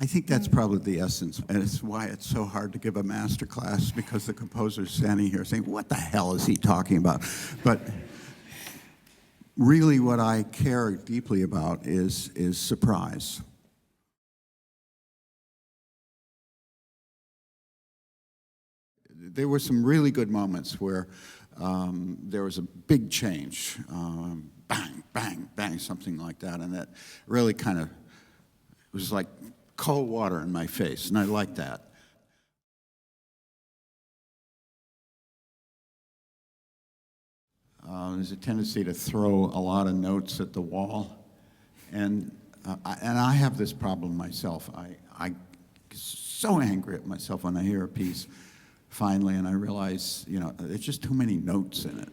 I think that's probably the essence, and it's why it's so hard to give a master class, because the composer's standing here saying, what the hell is he talking about? But really what I care deeply about is surprise. There were some really good moments where there was a big change, bang, bang, bang, something like that, and that really kind of was like cold water in my face, and I like that. There's a tendency to throw a lot of notes at the wall, and I have this problem myself. I get so angry at myself when I hear a piece finally, and I realize, you know, there's just too many notes in it.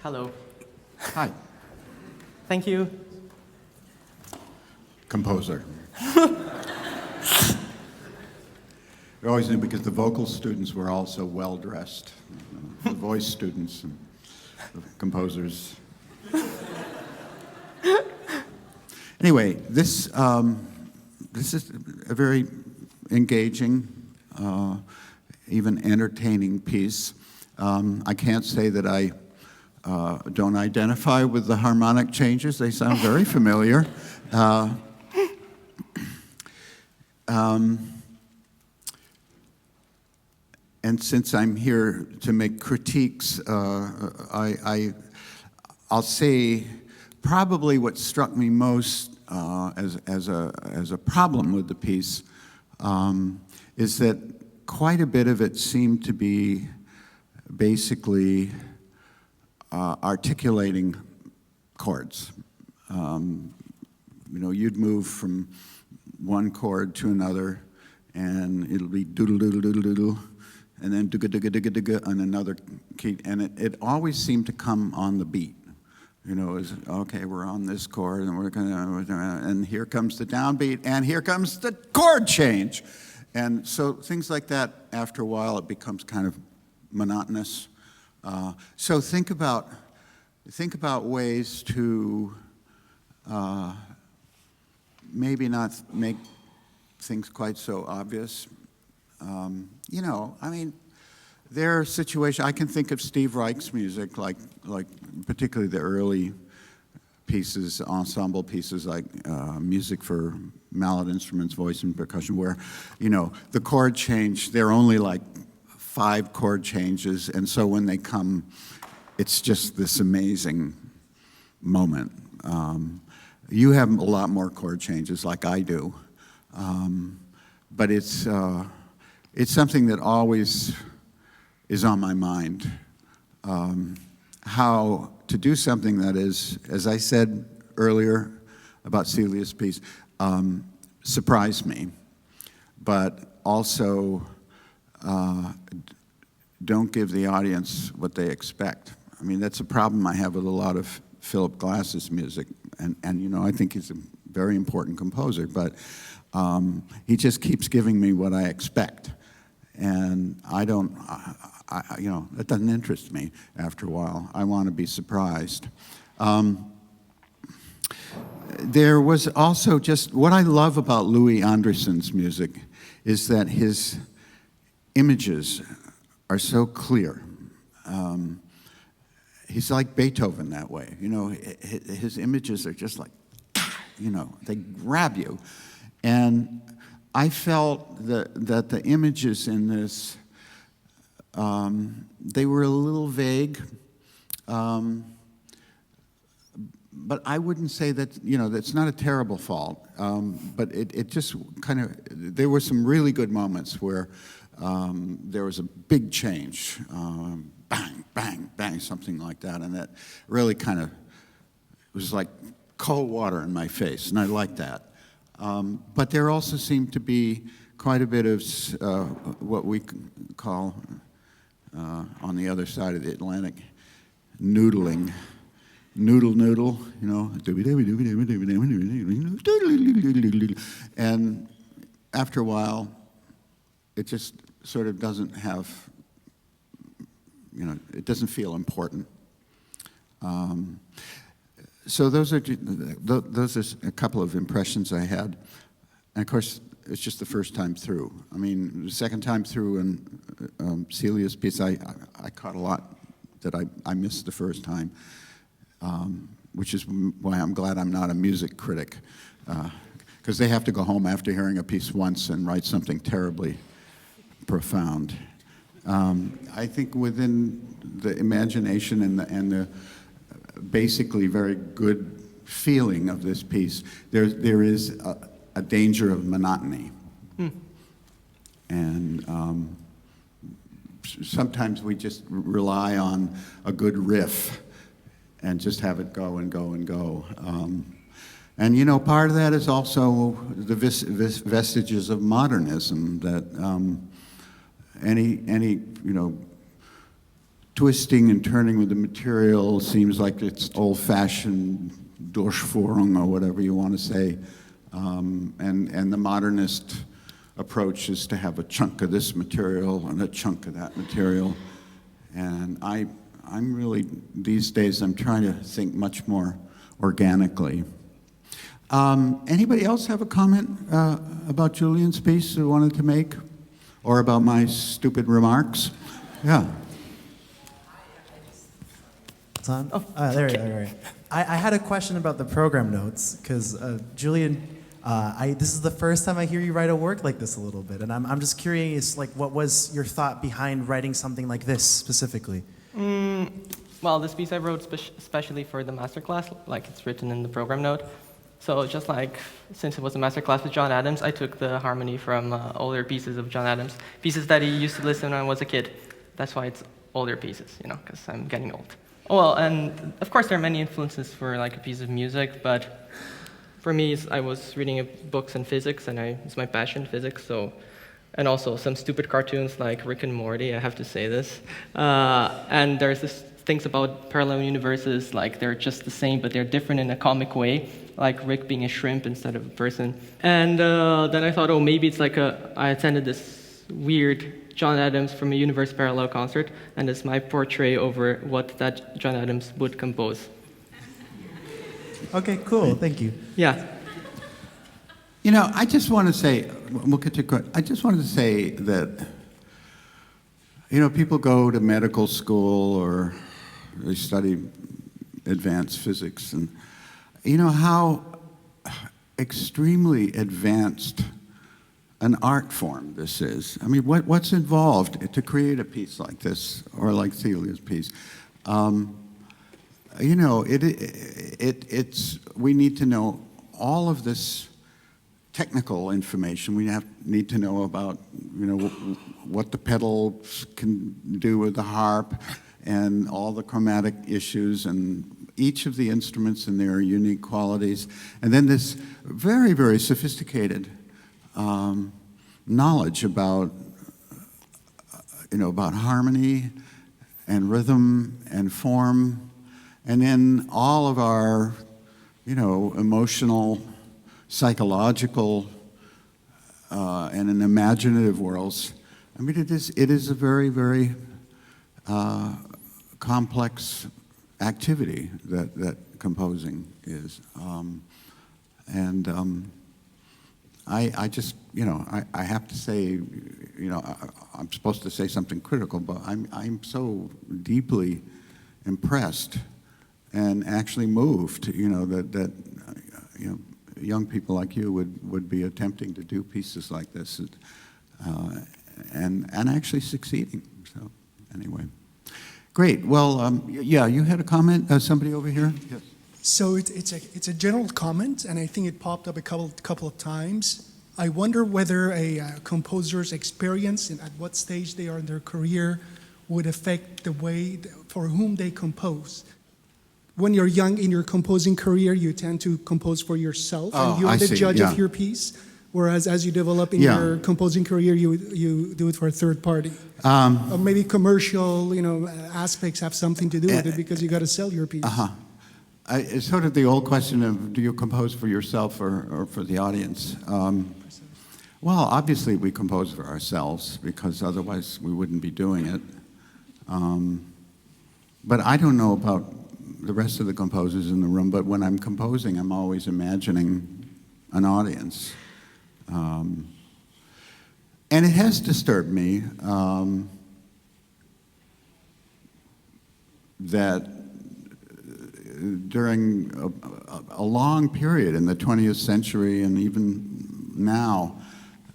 Hello. Hi. Thank you. Composer. We always knew because the vocal students were all so well dressed. The voice students and the composers. Anyway, this is a very engaging, even entertaining piece. I can't say that I don't identify with the harmonic changes. They sound very familiar. And since I'm here to make critiques, I'll say probably what struck me most as a problem with the piece is that quite a bit of it seemed to be basically articulating chords. You know, you'd move from one chord to another, and it'll be doodle doodle doodle doodle, and then dugga dugga dugga dugga on another key, and it always seemed to come on the beat. You know, is okay, we're on this chord, and we're gonna, and here comes the downbeat, and here comes the chord change, and so things like that. After a while, it becomes kind of monotonous. So think about ways to maybe not make things quite so obvious. You know, I mean, there are situations, I can think of Steve Reich's music, like particularly the early pieces, ensemble pieces like music for mallet instruments, voice and percussion, where, you know, the chord change, they're only like 5 chord changes, and so when they come, it's just this amazing moment. You have a lot more chord changes like I do, but it's something that always is on my mind. How to do something that is, as I said earlier about Celia's piece, surprised me, but also don't give the audience what they expect. I mean, that's a problem I have with a lot of Philip Glass's music, and you know, I think he's a very important composer, but he just keeps giving me what I expect, and I don't, you know, that doesn't interest me after a while. I want to be surprised. There was also just, what I love about Louis Andriesen's music is that his images are so clear. He's like Beethoven that way. You know, his images are just like, you know, they grab you. And I felt that the images in this, they were a little vague, but I wouldn't say that, you know, that's not a terrible fault, but it just kind of, there were some really good moments where there was a big change, bang, bang, bang, something like that, and that really kind of was like cold water in my face, and I liked that. But there also seemed to be quite a bit of what we call, on the other side of the Atlantic, noodling. Noodle, you know. And after a while, it just sort of doesn't have, you know, it doesn't feel important. So those are a couple of impressions I had. And of course, it's just the first time through. I mean, the second time through in Celia's piece, I caught a lot that I missed the first time, which is why I'm glad I'm not a music critic, because they have to go home after hearing a piece once and write something terribly profound. I think within the imagination and the basically very good feeling of this piece, there is a danger of monotony. And sometimes we just rely on a good riff and just have it go and go and go. And you know, part of that is also the vestiges of modernism, that any you know, twisting and turning with the material seems like it's old-fashioned Durchführung or whatever you want to say. And the modernist approach is to have a chunk of this material and a chunk of that material. And I'm really, these days, I'm trying to think much more organically. Anybody else have a comment about Julian's piece they wanted to make? Or about my stupid remarks? Yeah. It's on? Oh, there you go. I had a question about the program notes, because Julian, this is the first time I hear you write a work like this a little bit, and I'm just curious, like, what was your thought behind writing something like this specifically? Well, this piece I wrote especially for the masterclass, like it's written in the program note. So just like, since it was a masterclass with John Adams, I took the harmony from older pieces of John Adams, pieces that he used to listen when I was a kid. That's why it's older pieces, you know, because I'm getting old. Well, and of course there are many influences for like a piece of music, but for me, I was reading books on physics, and it's my passion, physics, so, and also some stupid cartoons like Rick and Morty, I have to say this. And there's this things about parallel universes, like they're just the same, but they're different in a comic way, like Rick being a shrimp instead of a person. And then I thought, oh, maybe it's like I attended this weird John Adams from a Universe Parallel concert, and it's my portrait over what that John Adams would compose. Okay, cool, thank you. Yeah. You know, I just want to say, we'll get to, I just wanted to say that, you know, people go to medical school or they study advanced physics, and you know, how extremely advanced an art form this is. I mean, what's involved to create a piece like this, or like Celia's piece? You know, it's we need to know all of this technical information. We need to know about, you know, what the pedals can do with the harp, and all the chromatic issues, and each of the instruments and their unique qualities, and then this very, very sophisticated knowledge about, you know, about harmony and rhythm and form, and then all of our, you know, emotional, psychological, and an imaginative worlds. I mean, it is a very, very complex activity that composing is, I just, you know, I have to say, you know, I'm supposed to say something critical, but I'm so deeply impressed and actually moved, you know, that you know, young people like you would be attempting to do pieces like this, and actually succeeding. So anyway, great. Well, yeah, you had a comment. Somebody over here. Yes. So it's a general comment, and I think it popped up a couple of times. I wonder whether a composer's experience and at what stage they are in their career would affect the way for whom they compose. When you're young in your composing career, you tend to compose for yourself, and you're the judge of your piece. Whereas as you develop in your composing career, you do it for a third party. Or maybe commercial, you know, aspects have something to do with it because you got to sell your piece. It's sort of the old question of, do you compose for yourself or for the audience? Well, obviously we compose for ourselves, because otherwise we wouldn't be doing it. But I don't know about the rest of the composers in the room, but when I'm composing, I'm always imagining an audience. And it has disturbed me that during a long period in the 20th century and even now,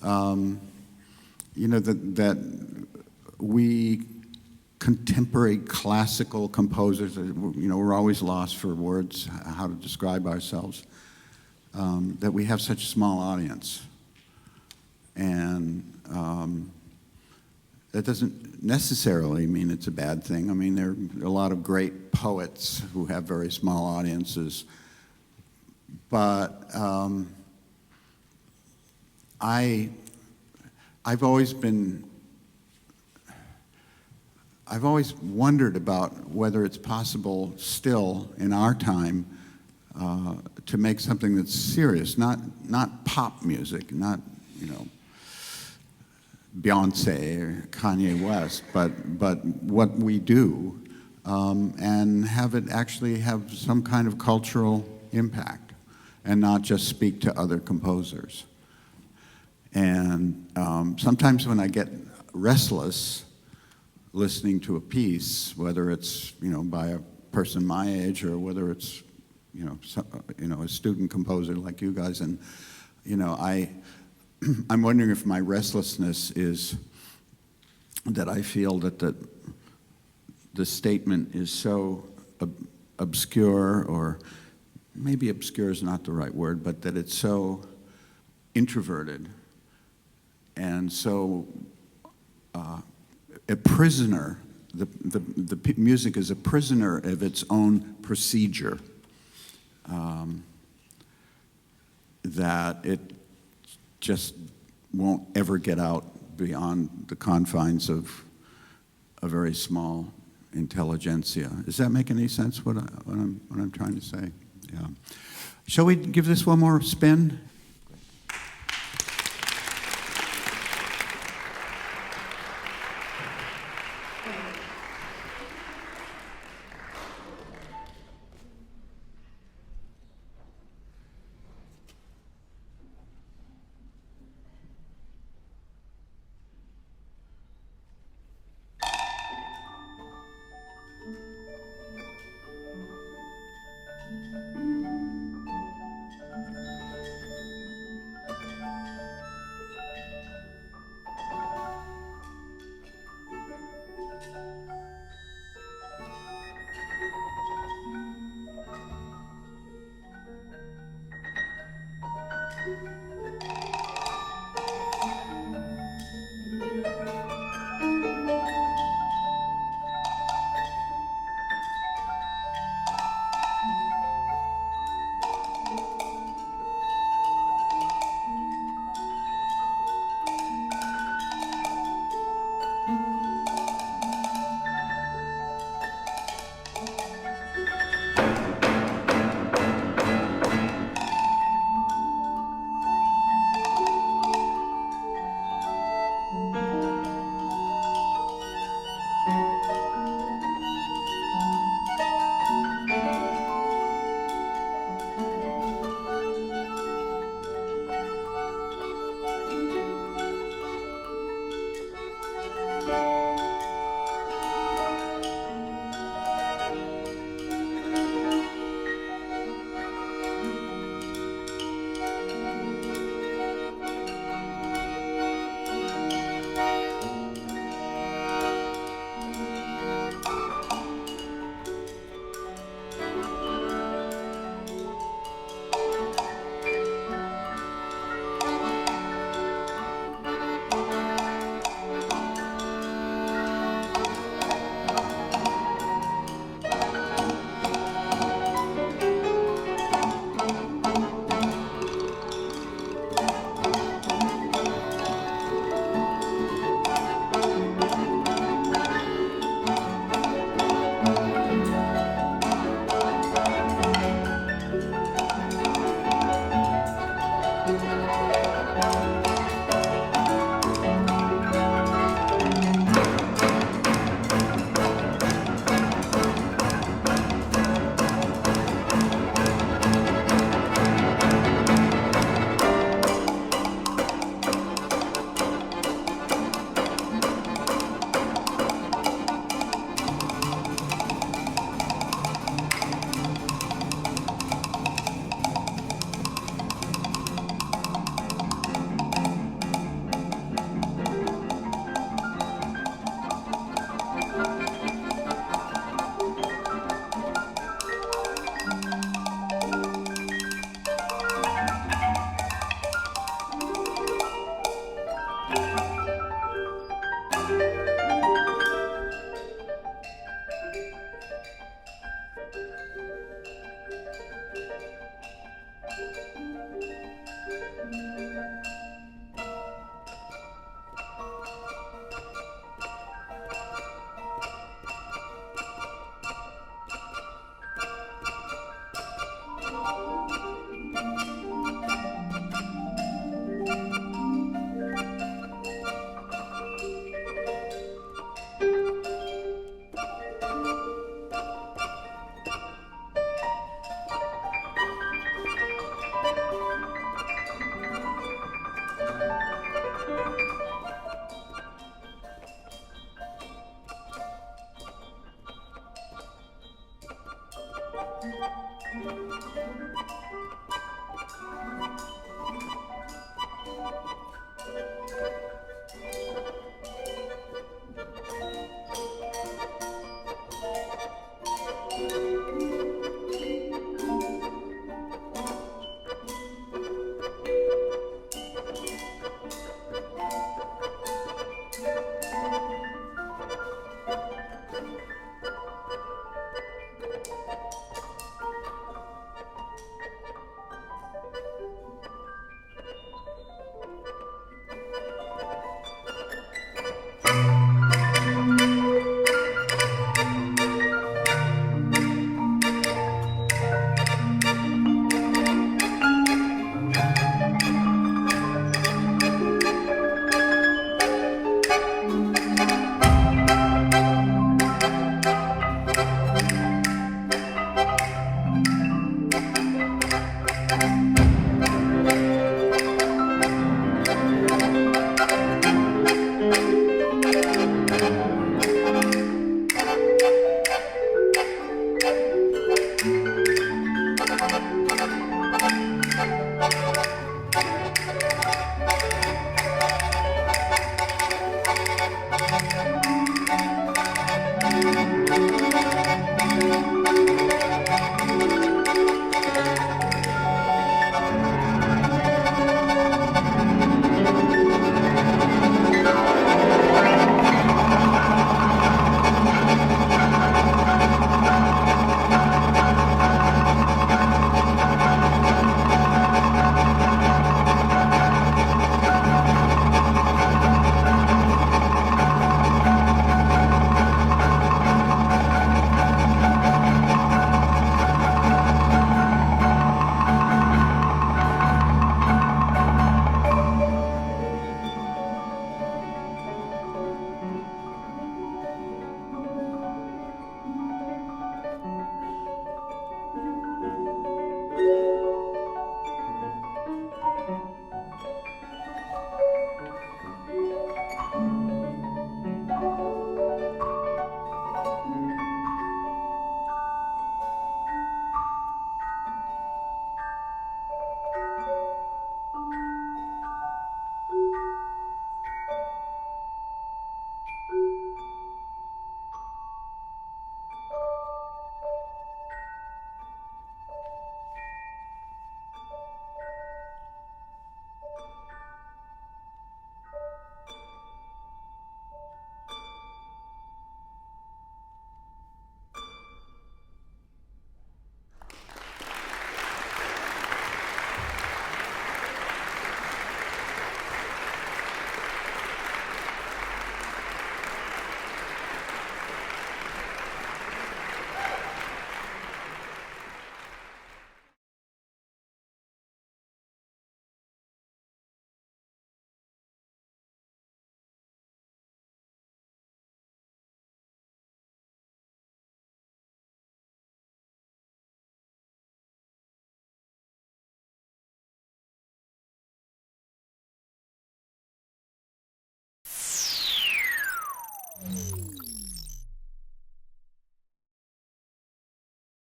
you know, that we contemporary classical composers, you know, we're always lost for words, how to describe ourselves, that we have such a small audience. And that doesn't necessarily mean it's a bad thing. I mean, there are a lot of great poets who have very small audiences. But I've always wondered about whether it's possible still in our time to make something that's serious, not pop music, not, you know, Beyonce or Kanye West, but what we do, and have it actually have some kind of cultural impact, and not just speak to other composers. And sometimes when I get restless listening to a piece, whether it's, you know, by a person my age or whether it's, you know, a student composer like you guys, and, you know, I'm wondering if my restlessness is that I feel that the statement is so obscure, or maybe obscure is not the right word, but that it's so introverted and so a prisoner. The music is a prisoner of its own procedure, that it just won't ever get out beyond the confines of a very small intelligentsia. Does that make any sense, what I'm trying to say? Yeah. Shall we give this one more spin?